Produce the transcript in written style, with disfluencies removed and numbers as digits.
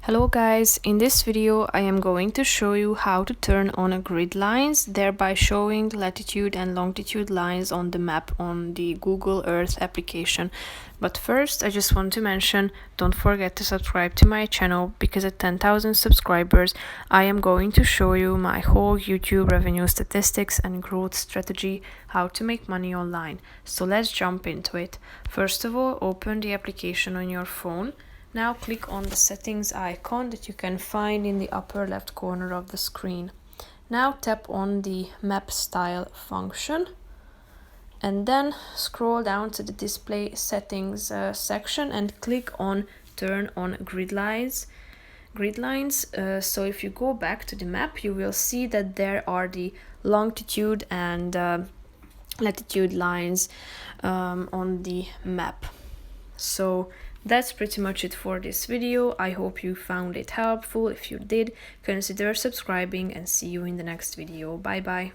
Hello guys, in this video I am going to show you how to turn on a grid lines, thereby showing latitude and longitude lines on the map on the Google Earth application. But first I just want to mention, don't forget to subscribe to my channel, because at 10,000 subscribers I am going to show you my whole YouTube revenue statistics and growth strategy, how to make money online. So let's jump into it. First of all, open the application on your phone. Now click on the settings icon that you can find in the upper left corner of the screen. Now tap on the map style function and then scroll down to the display settings section and click on turn on grid lines. So if you go back to the map, you will see that there are the longitude and latitude lines on the map. So that's pretty much it for this video. I hope you found it helpful. If you did, consider subscribing and see you in the next video. Bye bye.